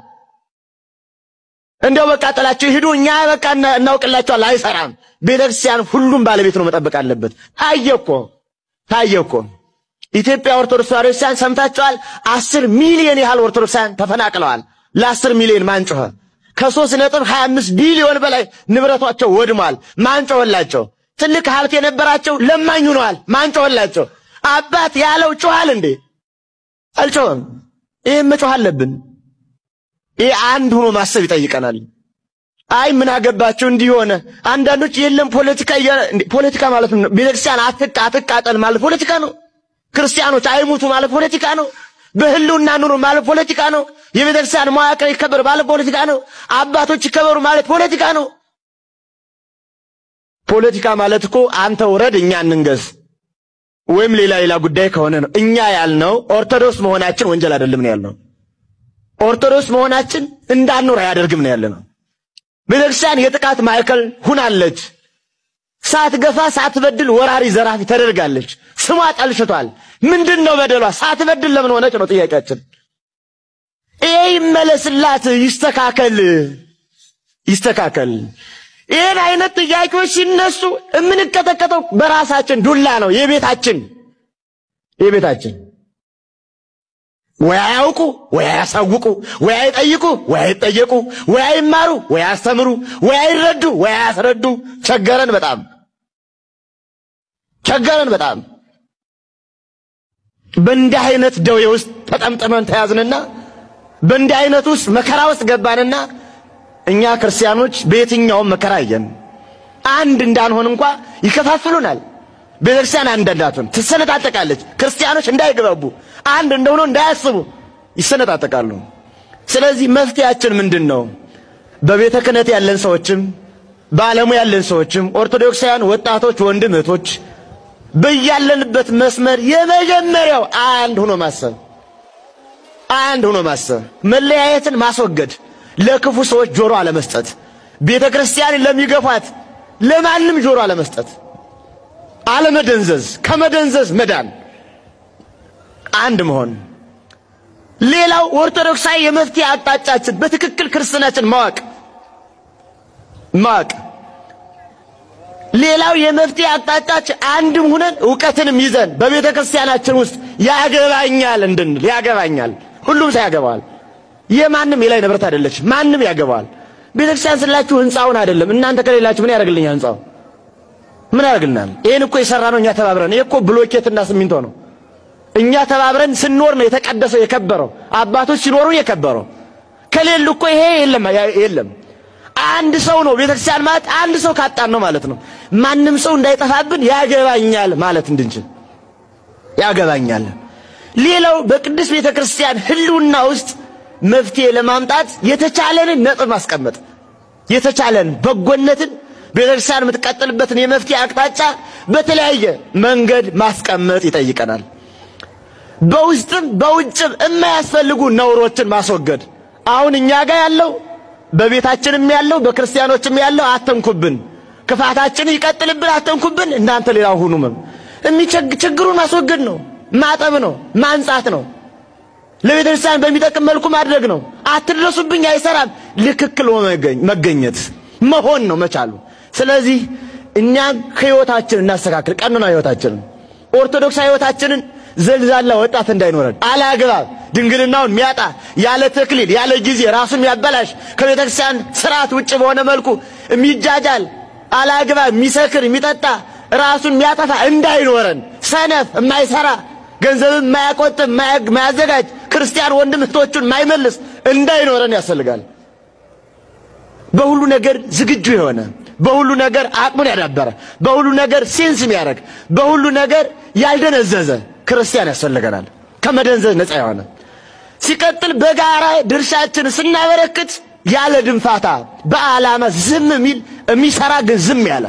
እንዲያው በቃ ጥላችሁ ሂዱ እኛ በቃ እናውቅላችኋል አይሰራም። ቤተክርስቲያን ሁሉም ባለቤት ነው መጠበቅ አለበት። ታየኮ ኢትዮጵያ ኦርቶዶክስ ተዋሕዶ ክርስቲያን ሰምታችኋል። 10 ሚሊዮን ያህል ኦርቶዶክሳውያን ተፈናቅለዋል። ለ10 ሚሊዮን ማንጮኸ ከ3.25 ቢሊዮን በላይ ንብረታቸው ወድሟል። ማንጮኸላቸው ትልቅ ሀብት የነበራቸው ለማኝ ሆነዋል። ማንጮኸላቸው አባት ያለው ጮሃል እንዴ አልጮህም ይሄ መጮህ አለብን ይሄ አንድ ሆኖ ማሰብ ይጠይቀናል አይ ምን አገባቸው እንዲሆነ አንዳንዶች የለም ፖለቲካ ማለት ነው ቤተክርስቲያን አትቃጠል ማለት ፖለቲካ ነው ክርስቲያኖች አይሙቱ ማለት ፖለቲካ ነው በህልውና ኑሩ ማለት ፖለቲካ ነው የቤተክርስቲያን መዋቅር ይከበር ማለት ፖለቲካ ነው አባቶች ይከበሩ ማለት ፖለቲካ ነው ፖለቲካ ማለት እኮ አንተ ወረድ እኛ እንንገስ ወይም ሌላ ጉዳይ ከሆነ ነው እኛ ያልነው ኦርቶዶክስ መሆናችን ወንጀል አይደለም ነው ያልነው ኦርቶዶክስ መሆናችን እንዳንኖር ያደርግም ነው ያለነው ቤተክርስቲያን የጥቃት ማዕከል ሁናለች ሳትገፋ ሳትበድል ወራሪ ዘራፊ ተደርጋለች ስሟ ጠልሽቷል ምንድነው በደሏ ሳትበድል ለምን ሆነች ነው ጥያቄያችን ይሄ ይመለስላት ይስተካከል ይሄን አይነት ጥያቄዎች ሲነሱ እምንከተከተው በራሳችን ዱላ ነው የቤታችን ወይ አያውቁ ወይ አያሳውቁ ወይ አይጠይቁ ወይ አይጠየቁ ወይ አይማሩ ወይ አስተምሩ ወይ አይረዱ ወይ አያስረዱ ቸገረን በጣም በእንዲህ አይነት ደዌ ውስጥ ተጠምጥመን ተያዝንና በእንዲህ አይነት ውስጥ መከራ ውስጥ ገባንና እኛ ክርስቲያኖች በየትኛው መከራ አየን አንድ እንዳንሆን እንኳን ይከፋፍሉናል ቤተክርስቲያን አንድ እንዳትሆን ትሰነጣጠቃለች ክርስቲያኖች እንዳይገባቡ አንድ እንደሆነ እንዳያስቡ ይሰነጣጠቃሉ ስለዚህ መፍትያችን ምንድነው በቤተ ክህነት ያለን ሰዎችም በዓለሙ ያለን ሰዎችም ኦርቶዶክሳውያን ወጣቶች ወንድምቶች በያለንበት መስመር የመጀመሪያው አንድ ሆኖ ማሰብ መለያየትን ማስወገድ ለክፉ ሰዎች ጆሮ አለመስጠት ቤተ ክርስቲያን ለሚገፋት ለማንም ጆሮ አለመስጠት አለመደንዘዝ ከመደንዘዝ መዳን አንድ መሆን ሌላው ኦርቶዶክሳዊ የመፍትሄ አቅጣጫችን በትክክል ክርስትናችን ማወቅ ሌላው የመፍትሄ አቅጣጫችን አንድም ሆነን ዕውቀትንም ይዘን በቤተ ክርስቲያናችን ውስጥ ያገባኛል እንድንል ያገባኛል ሁሉም ያገባል የማንም የላይ ንብረት አይደለች ማንም ያገባል ቤተክርስቲያን ስላችሁ ህንጻውን አይደለም እናንተ ከሌላችሁ ምን ያደርግልኛል ህንጻው ምን ያደርግልናል ይሄን እኮ የሰራነው እኛ ተባብረን ይሄ እኮ ብሎኬትና ሲሚንቶ ነው እኛ ተባብረን ስንኖር ነው የተቀደሰው የከበረው አባቶች ሲኖሩ የከበረው ከሌሉ እኮ ይሄ የለም አንድ ሰው ነው ቤተክርስቲያን ማለት አንድ ሰው ካጣን ነው ማለት ነው ማንም ሰው እንዳይጠፋብን ያገባኛል ማለት እንድንችል ያገባኛል ሌላው በቅዱስ ቤተክርስቲያን ህልውና ውስጥ መፍትሄ ለማምጣት የተቻለንን ነጥብ ማስቀመጥ የተቻለን በጎነትን ቤተክርስቲያን የምትቀጥልበትን የመፍትሄ አቅጣጫ በተለያየ መንገድ ማስቀመጥ ይጠይቀናል በውስጥም በውጭም የማያስፈልጉ ነውሮችን ማስወገድ አሁን እኛ ጋር ያለው በቤታችንም ያለው በክርስቲያኖችም ያለው አተንኩብን ክፋታችን ይቀጥልብን አተንኩብን እናንተ ሌላው ሁኑም ችግሩን ማስወገድ ነው ማጠብ ነው ማንጻት ነው ለቤተክርስቲያን በሚጠቅም መልኩ ማድረግ ነው አትድረሱብኝ አይሰራም ልክክል መገኘት መሆን ነው መቻሉ ስለዚህ እኛ ህይወታችንን እናስተካክል ቀኖና ህይወታችንን ኦርቶዶክሳዊ ህይወታችንን ዘልዛላ ወጣት እንዳይኖረን አላግባብ ድንግልናውን ሚያጣ ያለ ተክሊል ያለ ጊዜ ራሱን ያበላሽ ከቤተክርስቲያን ስርዓት ውጭ በሆነ መልኩ የሚጃጃል አላግባብ ሚሰክር የሚጠጣ ራሱን ሚያጠፋ እንዳይኖረን ሰነፍ የማይሰራ ገንዘብ የማያቆጥብ የማያዘጋጅ ክርስቲያን ወንድም እህቶቹን የማይመልስ እንዳይኖረን ያስፈልጋል በሁሉ ነገር ዝግጁ የሆነ በሁሉ ነገር አቅሙን ያዳበረ በሁሉ ነገር ሴንስ የሚያደርግ በሁሉ ነገር ያልደነዘዘ ክርስቲያን ያስፈልገናል ከመደንዘዝ ነፃ የሆነ ሲቀጥል በጋራ ድርሻችን ስናበረክት ያለ ድንፋታ በአላማ ዝም የሚል የሚሰራ ግን ዝም ያለ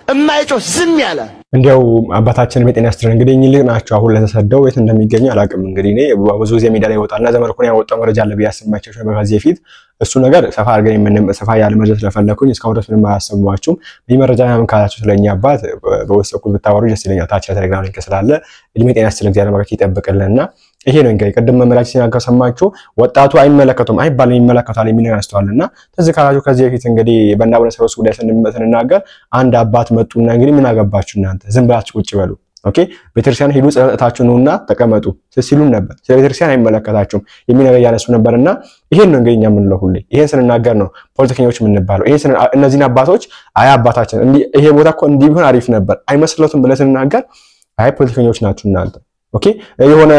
የማይጮህ ዝም ያለ እንዲያው አባታችን በጤና ያስተር እንግዲህ እኚህ ናቸው አሁን ለተሰደው የት እንደሚገኙ አላቅም እንግዲህ እኔ ብዙ ጊዜ ሚዲያ ላይ ወጣና ዘመርኩን ያወጣው መረጃ አለ ቢያስማቸው በጋዜ ፊት እሱ ነገር ሰፋ አድርገን ሰፋ ያለ መረጃ ስለፈለኩኝ እስካሁን ድረስ ምንም አያሰማችሁም በመረጃ ያም ካላችሁ ስለኛ አባት በወሰቁ ብታወሩ ደስ ይለኛል ታች ቴሌግራም ሊንክ ስላለ እድሜ ጤና ያስተር እግዚአብሔር ማርክ ይጠብቅልንና ይሄ ነው እንግዲህ ቀደም መመላክ ሲናገር ሰማችሁ ወጣቱ አይመለከቱም አይባልም ይመለከታል የሚል ያስተዋልና ተዝካራጁ ከዚህ በፊት እንግዲህ በእናብነ ሰውስ ጉዳይ ስንናገር አንድ አባት መጡና እንግዲህ ምን አገባችሁ እናንተ ዝም ብላችሁ ቁጭ በሉ ኦኬ ቤተክርስቲያን ሄዱ ጸጥታችሁ ነውና ተቀመጡ ሲሉን ነበር ስለ ቤተክርስቲያን አይመለከታችሁም የሚል ነገር ያነሱ ነበርና ይሄን ነው እንግዲህ እኛ ለሁሌ ይሄን ስንናገር ነው ፖለቲከኞች ምን እንባለው ይሄን እነዚህን አባቶች አይ አባታችን ይሄ ቦታ እኮ እንዲህ ቢሆን አሪፍ ነበር አይመስለቱም ብለን ስንናገር አይ ፖለቲከኞች ናችሁ እናንተ ኦኬ የሆነ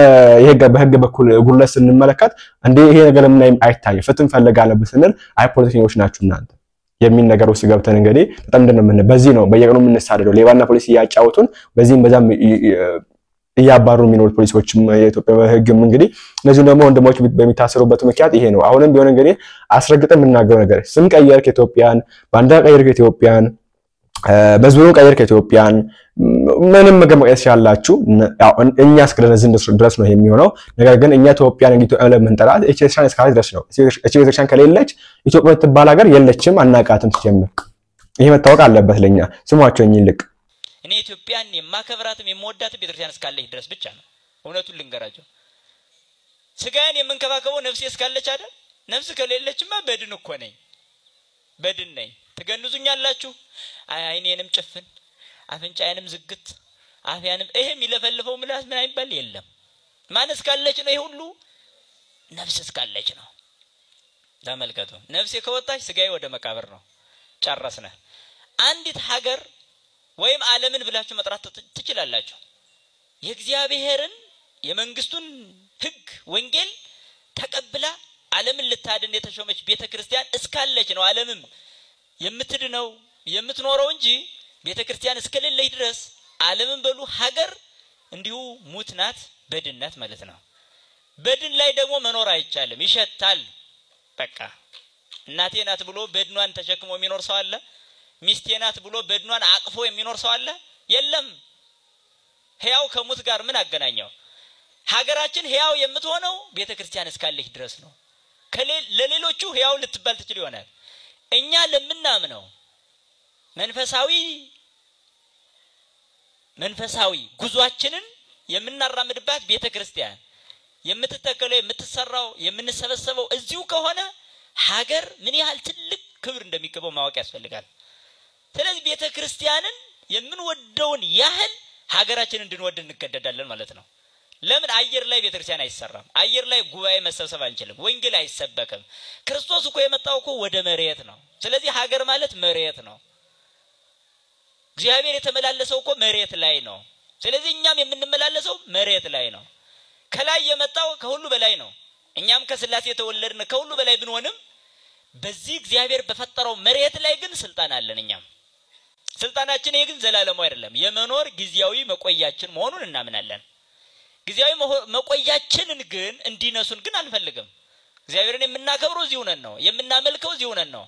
የህግ በህግ በኩል ጉልለት ስንመለከት እንዴ ይሄ ነገር ምን አይታየ ፍትም ፈለጋለብ ስንል አይ ፖለቲከኞች ናችሁ እናንተ የሚል ነገር ውስጥ ገብተን እንግዲህ በጣም እንደምን በዚህ ነው በየቀኑ የምንሳደደው ሌባና ፖሊስ ያጫውቱን በዚህም በዛም ያባሩ የሚኖር ፖሊሶችም የኢትዮጵያ ህግም እንግዲህ ለዚህ ደግሞ ወንድሞች በሚታሰሩበት ምክንያት ይሄ ነው አሁንም ቢሆን እንግዲህ አስረግጠን የምናገረው ነገር ስም ቀየርክ ኢትዮጵያን ባንዲራ ቀየርክ ኢትዮጵያን በዝቡን ቀየርክ ኢትዮጵያን ምንም መገመት ያላችሁ ያው እኛ እስከለነዝን ድረስ ነው የሚሆነው ነገር ግን እኛ ኢትዮጵያን እንግዲህ ለምንጠራት ኤችኤስራን እስካለ ድረስ ነው ኤችኤስራን ከሌለች ኢትዮጵያ ትባል ሀገር የለችም አናቃትም ሲጀምር ይሄ መታወቅ አለበት ለኛ ስሟቸውኝ ይልቅ እኔ ኢትዮጵያን የማከብራትም የምወዳትም ቤተክርስቲያን እስካለች ድረስ ብቻ ነው እውነቱን ልንገራቸው ስጋዬን የምንከባከበው ነፍሴ እስካለች አይደል ነፍስ ከሌለችማ በድን እኮ ነኝ በድን ነኝ ተገንዙኛላችሁ አይኔንም ጭፍን አፍንጫዬንም ዝግት አፍያንም ይሄም ይለፈልፈው ምላስ ምን አይባል የለም ማን እስካለች ነው ይሄ ሁሉ ነፍስ እስካለች ነው ተመልከቱ ነፍሴ ከወጣች ስጋዬ ወደ መቃብር ነው ጨረስነ አንዲት ሀገር ወይም ዓለምን ብላችሁ መጥራት ትችላላችሁ የእግዚአብሔርን የመንግስቱን ህግ ወንጌል ተቀብላ ዓለምን ልታድን የተሾመች ቤተክርስቲያን እስካለች ነው ዓለምም የምትድነው የምትኖረው እንጂ ቤተክርስቲያን እስከሌለች ድረስ ዓለምን በሉ ሀገር እንዲሁ ሙትናት በድነት ማለት ነው በድን ላይ ደግሞ መኖር አይቻልም ይሸታል በቃ እናቴ ናት ብሎ በድኗን ተሸክሞ የሚኖር ሰው አለ ሚስቴ ናት ብሎ በድኗን አቅፎ የሚኖር ሰው አለ የለም ሕያው ከሙት ጋር ምን አገናኘው ሀገራችን ሕያው የምትሆነው ቤተክርስቲያን እስካለች ድረስ ነው ለሌሎቹ ሕያው ልትባል ትችል ይሆናል እኛ ለምናምነው መንፈሳዊ ጉዟችንን የምናራምድባት ቤተክርስቲያን የምትተከለው የምትሰራው የምንሰበሰበው እዚሁ ከሆነ ሀገር ምን ያህል ትልቅ ክብር እንደሚገባው ማወቅ ያስፈልጋል ስለዚህ ቤተክርስቲያንን የምንወደውን ያህል ሀገራችንን እንድንወድ እንገደዳለን ማለት ነው ለምን አየር ላይ ቤተክርስቲያን አይሰራም አየር ላይ ጉባኤ መሰብሰብ አንችልም ወንጌል አይሰበከም ክርስቶስ እኮ የመጣው እኮ ወደ መሬት ነው ስለዚህ ሀገር ማለት መሬት ነው እግዚአብሔር የተመላለሰው እኮ መሬት ላይ ነው ስለዚህ እኛም የምንመላለሰው መሬት ላይ ነው ከላይ የመጣው ከሁሉ በላይ ነው እኛም ከስላሴ የተወለድን ከሁሉ በላይ ብንሆንም በዚህ እግዚአብሔር በፈጠረው መሬት ላይ ግን ስልጣን አለን እኛም ስልጣናችን ይሄ ግን ዘላለሙ አይደለም የመኖር ጊዜያዊ መቆያችን መሆኑን እናምናለን ጊዜያዊ መቆያችንን ግን እንዲነሱን ግን አንፈልግም እግዚአብሔርን የምናከብረው እዚሁ ነን ነው የምናመልከው እዚሁ ነን ነው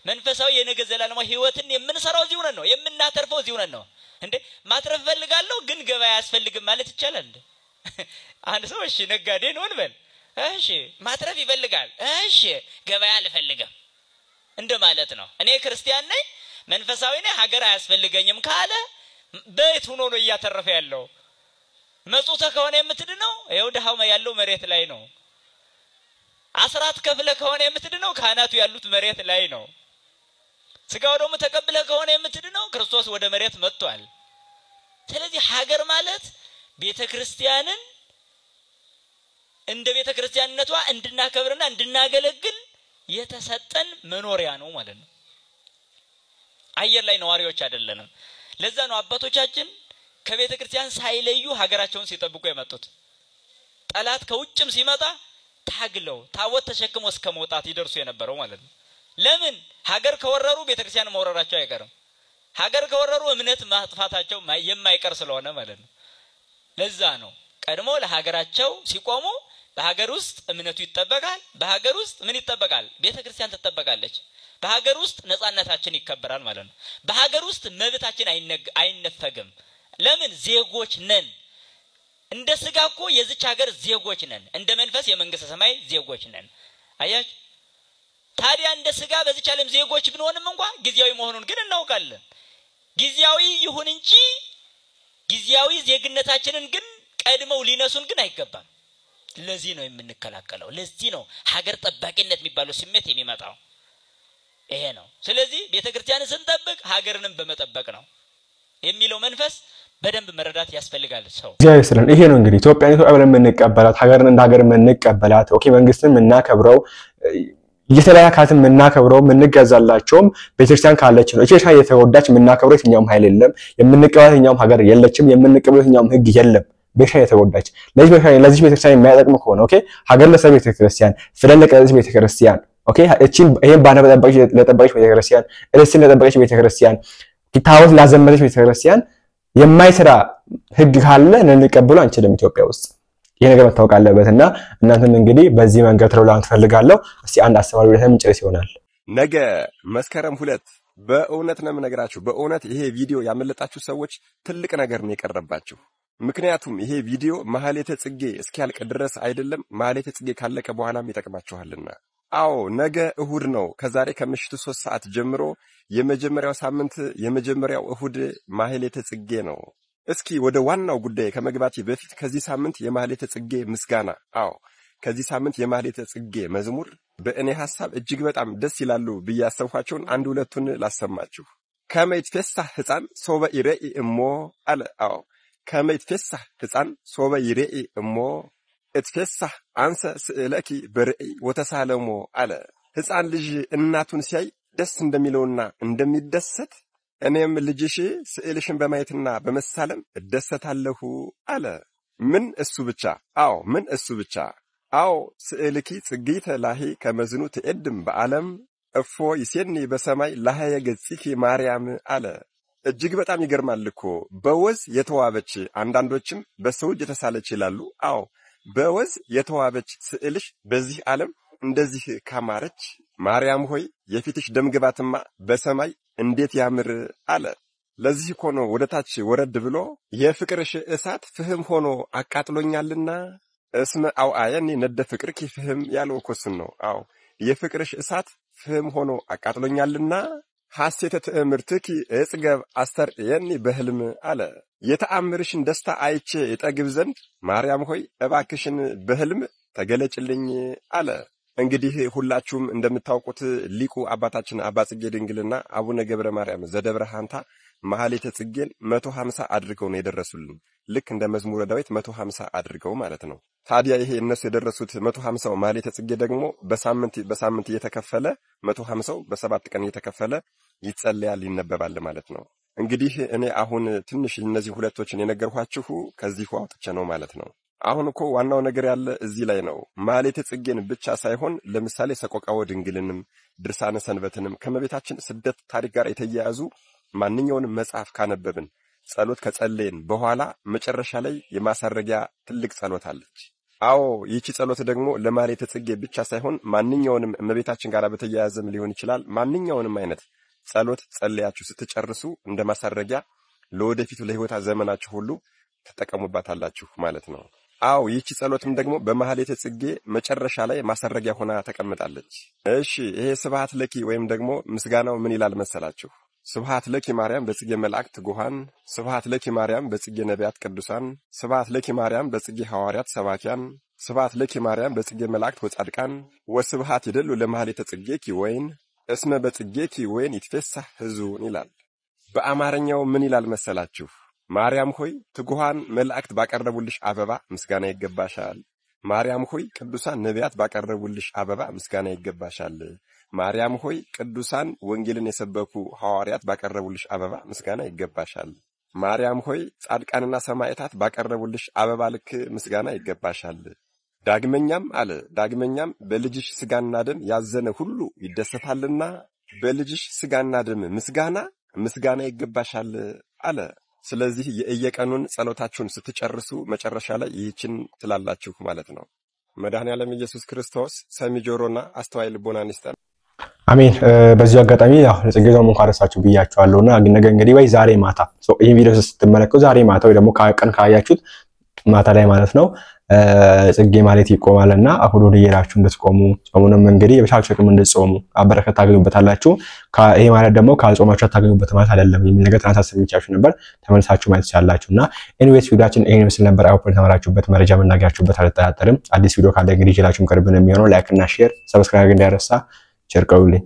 መንፈሳዊ የነገ ዘላለማዊ ህይወትን የምንሰራው እዚሁ ነን ነው የምናተርፈው እዚሁ ነን ነው እንዴ ማትረፍ ፈልጋለሁ ግን ገበያ ያስፈልግም ማለት ይቻላል እንዴ አንድ ሰው እሺ ነጋዴ ነው እንበል እሺ ማትረፍ ይፈልጋል እሺ ገበያ ልፈልግም እንደማለት ነው እኔ ክርስቲያን ነኝ መንፈሳዊ ነኝ ሀገር አያስፈልገኝም ካለ በየት ሆኖ ነው እያተረፈ ያለው መጽውተ ከሆነ የምትድነው ይሄው ደሃው ያለው መሬት ላይ ነው አስራት ከፍለ ከሆነ የምትድነው ካህናቱ ያሉት መሬት ላይ ነው ስጋው ደግሞ ተቀብለ ከሆነ የምትድነው ክርስቶስ ወደ መሬት መጥቷል ስለዚህ ሀገር ማለት ቤተክርስቲያንን እንደ ቤተክርስቲያንነቷ እንድናከብርና እንድናገለግል የተሰጠን መኖሪያ ነው ማለት ነው አየር ላይ ነዋሪዎች አይደለንም ለዛ ነው አባቶቻችን ከቤተክርስቲያን ሳይለዩ ሀገራቸውን ሲጠብቁ የመጡት ጠላት ከውጭም ሲመጣ ታግለው ታወት ተሸክሞ እስከመውጣት ይደርሱ የነበረው ማለት ነው ለምን ሀገር ከወረሩ ቤተክርስቲያን መወረራቸው አይቀርም ሀገር ከወረሩ እምነት ማጥፋታቸው የማይቀር ስለሆነ ማለት ነው ለዛ ነው ቀድሞ ለሀገራቸው ሲቆሙ በሀገር ውስጥ እምነቱ ይተበቃል በሀገር ውስጥ ምን ይተበቃል ቤተክርስቲያን ተተበቃለች በሀገር ውስጥ ነፃነታችን ይከበራል ማለት ነው በሀገር ውስጥ መብታችን አይነፈግም ለምን ዜጎች ነን እንደ ስጋኮ የዚች ሀገር ዜጎች ነን እንደ መንፈስ የመንግስተ ሰማይ ዜጎች ነን አያች ታዲያ እንደ ስጋ በዚች ዓለም ዜጎች ብንሆንም እንኳን ጊዜያዊ መሆኑን ግን እናውቃለን ጊዜያዊ ይሁን እንጂ ጊዜያዊ ዜግነታችንን ግን ቀድመው ሊነሱን ግን አይገባም ለዚህ ነው የምንከላከለው ለዚህ ነው ሀገር ጠባቂነት የሚባለው ስሜት የሚመጣው ይሄ ነው ስለዚህ ቤተክርስቲያንን ስንጠብቅ ሀገርንም በመጠበቅ ነው የሚለው መንፈስ በደንብ መረዳት ያስፈልጋል ሰው እግዚአብሔር ይስጥልን ይሄ ነው እንግዲህ ኢትዮጵያን ብለን የምንቀበላት ሀገርን እንደ ሀገር የምንቀበላት ኦኬ መንግስትን የምናከብረው የተለያየ አካላትን የምናከብረው የምንገዛላቸውም ቤተክርስቲያን ካለች ነው። እቺ የተወዳች የምናከብረው የትኛውም ኃይል የለም። የምንቀበለው የትኛውም ሀገር የለችም። የምንቀበለው የትኛውም ህግ የለም። ቤሻ የተወዳች ለዚህ ቤተክርስቲያን የሚያጠቅም ከሆነ ኦኬ ሀገር ለሰብ ቤተክርስቲያን ፍለን ለቀለች ቤተክርስቲያን ኦኬ እቺን ይሄን ባነ ለጠበቀች ቤተክርስቲያን እርስን ለጠበቀች ቤተክርስቲያን ኪታቦት ላዘመረች ቤተክርስቲያን የማይሰራ ህግ ካለ ልንቀበሉ አንችልም ኢትዮጵያ ውስጥ። ይሄ ነገር መታወቅ አለበትና እናንተም እንግዲህ በዚህ መንገድ ተረላን ተፈልጋለሁ። እስቲ አንድ አስተማሪ ለምን ጭርስ ይሆናል ነገ መስከረም 2 በእውነት ነው የምነግራችሁ። በእውነት ይሄ ቪዲዮ ያመለጣችሁ ሰዎች ትልቅ ነገር ነው የቀረባችሁ። ምክንያቱም ይሄ ቪዲዮ ማህሌተ ጽጌ እስኪያልቅ ድረስ አይደለም ማህሌተ ጽጌ ካለቀ በኋላም ይጠቅማችኋልና። አዎ ነገ እሁድ ነው። ከዛሬ ከምሽቱ 3 ሰዓት ጀምሮ የመጀመሪያው ሳምንት የመጀመሪያው እሁድ ማህሌተ ጽጌ ነው። እስኪ ወደ ዋናው ጉዳይ ከመግባቴ በፊት ከዚህ ሳምንት የማህሌተ ጽጌ ምስጋና ከዚህ ሳምንት የማህሌተ ጽጌ መዝሙር በእኔ ሐሳብ እጅግ በጣም ደስ ይላሉ ብያሰብኳቸውን አንድ ሁለቱን ላሰማችሁ። ከመይትፈሳህ ሕፃን ሶበ ይረኢ እሞ አለ። ከመይትፈሳህ ሕፃን ሶበ ይረኢ እሞ እትፈሳህ አንሰ ስእለኪ በርዒ ወተሳለሞ አለ። ሕፃን ልጅ እናቱን ሲያይ ደስ እንደሚለውና እንደሚደሰት እኔም ልጅሽ ስዕልሽን በማየትና በመሳለም እደሰታለሁ አለ። ምን እሱ ብቻ ምን እሱ ብቻ ስዕልኪ ጽጌተ ላሂ ከመዝኑ ትዕድም በዓለም እፎ ይሴኒ በሰማይ ላህየ ገጽኪ ማርያም አለ። እጅግ በጣም ይገርማል እኮ በወዝ የተዋበች አንዳንዶችም በሰው እጅ የተሳለች ይላሉ። በወዝ የተዋበች ስዕልሽ በዚህ ዓለም እንደዚህ ካማረች ማርያም ሆይ የፊትሽ ደምግባትማ በሰማይ እንዴት ያምር አለ። ለዚህ እኮ ነው ወደታች ወረድ ብሎ የፍቅርሽ እሳት ፍህም ሆኖ አቃጥሎኛልና እስመ አውአየኒ ነደ ፍቅርኪ ፍህም ያለው እኮስን ነው። የፍቅርሽ እሳት ፍህም ሆኖ አቃጥሎኛልና ሐሴተ ትእምርትኪ እጽገብ አስተርእየኒ በህልም አለ። የተአምርሽን ደስታ አይቼ እጠግብ ዘንድ ማርያም ሆይ እባክሽን በህልም ተገለጭልኝ አለ። እንግዲህ ሁላችሁም እንደምታውቁት ሊቁ አባታችን አባ ጽጌ ድንግልና አቡነ ገብረ ማርያም ዘደብረ ሐንታ ማህሌተ ጽጌን 150 አድርገው ነው የደረሱልን። ልክ እንደ መዝሙረ ዳዊት 150 አድርገው ማለት ነው። ታዲያ ይሄ እነሱ የደረሱት 150 ማህሌተ ጽጌ ደግሞ በሳምንት እየተከፈለ 150 በ7 ቀን እየተከፈለ ይጸለያል ይነበባል ማለት ነው። እንግዲህ እኔ አሁን ትንሽ እነዚህ ሁለቶችን የነገርኳችሁ ከዚህ አውጥቼ ነው ማለት ነው። አሁን እኮ ዋናው ነገር ያለ እዚህ ላይ ነው። ማህሌተ ጽጌን ብቻ ሳይሆን ለምሳሌ ሰቆቃወ ድንግልንም ድርሳነ ሰንበትንም ከመቤታችን ስደት ታሪክ ጋር የተያያዙ ማንኛውንም መጽሐፍ ካነበብን ጸሎት ከጸለይን በኋላ መጨረሻ ላይ የማሳረጊያ ትልቅ ጸሎት አለች። ይህች ጸሎት ደግሞ ለማህሌተ ጽጌ ብቻ ሳይሆን ማንኛውንም እመቤታችን ጋር በተያያዘም ሊሆን ይችላል። ማንኛውንም አይነት ጸሎት ጸልያችሁ ስትጨርሱ እንደ ማሳረጊያ ለወደፊቱ ለሕይወት ዘመናችሁ ሁሉ ተጠቀሙባታላችሁ ማለት ነው። ይህች ጸሎትም ደግሞ በማህሌተ ጽጌ መጨረሻ ላይ ማሳረጊያ ሆና ተቀምጣለች። እሺ ይሄ ስብሐት ለኪ ወይም ደግሞ ምስጋናው ምን ይላል መሰላችሁ? ስብሐት ለኪ ማርያም በጽጌ መላእክት ጉሃን፣ ስብሐት ለኪ ማርያም በጽጌ ነቢያት ቅዱሳን፣ ስብሐት ለኪ ማርያም በጽጌ ሐዋርያት ሰባኪያን፣ ስብሐት ለኪ ማርያም በጽጌ መላእክት ወጻድቃን፣ ወስብሐት ይደሉ ለማህሌተ ጽጌኪ ወይን እስመ በጽጌኪ ወይን ይትፈሳህ ሕዙን ይላል። በአማርኛው ምን ይላል መሰላችሁ? ማርያም ሆይ ትጉሃን መላእክት ባቀረቡልሽ አበባ ምስጋና ይገባሻል። ማርያም ሆይ ቅዱሳን ነቢያት ባቀረቡልሽ አበባ ምስጋና ይገባሻል። ማርያም ሆይ ቅዱሳን ወንጌልን የሰበኩ ሐዋርያት ባቀረቡልሽ አበባ ምስጋና ይገባሻል። ማርያም ሆይ ጻድቃንና ሰማዕታት ባቀረቡልሽ አበባ ልክ ምስጋና ይገባሻል። ዳግመኛም በልጅሽ ስጋና ደም ያዘነ ሁሉ ይደሰታልና በልጅሽ ስጋና ደም ምስጋና ይገባሻል አለ። ስለዚህ የየቀኑን ጸሎታችሁን ስትጨርሱ መጨረሻ ላይ ይህችን ትላላችሁ ማለት ነው። መድኃኔዓለም ኢየሱስ ክርስቶስ ሰሚ ጆሮና አስተዋይ ልቦናን ይስጠን። አሜን። በዚሁ አጋጣሚ ለጽጌዛው እንኳን አደረሳችሁ ብያችኋለሁና ነገ እንግዲህ ወይ ዛሬ ማታ ይሄን ቪዲዮ ስትመለከቱ ዛሬ ማታ ወይ ደግሞ ቀን ካያችሁት ማታ ላይ ማለት ነው ጽጌ ማለት ይቆማልና እሁድ እየሄዳችሁ እንድትቆሙ ጾሙንም እንግዲህ የበሻችሁ ቅም እንድትጾሙ አበረከት ታገኙበታላችሁ። ይሄ ማለት ደግሞ ካልጾማችሁ ታገኙበት ማለት አይደለም የሚል ነገር ትናንት አሰምቻችሁ ነበር። ተመልሳችሁ ማለት ያላችሁና ኤኒዌይስ ቪዲዮአችን ይሄን ምስል ነበር። አይሆፕ ተማራችሁበት መረጃ መናገራችሁበት አልተጠራጠርም። አዲስ ቪዲዮ ካለ እንግዲህ ይችላችሁም ቅርብ ነው የሚሆነው። ላይክ እና ሼር ሰብስክራይብ እንዳይረሳ። ቸር ቆዩልኝ።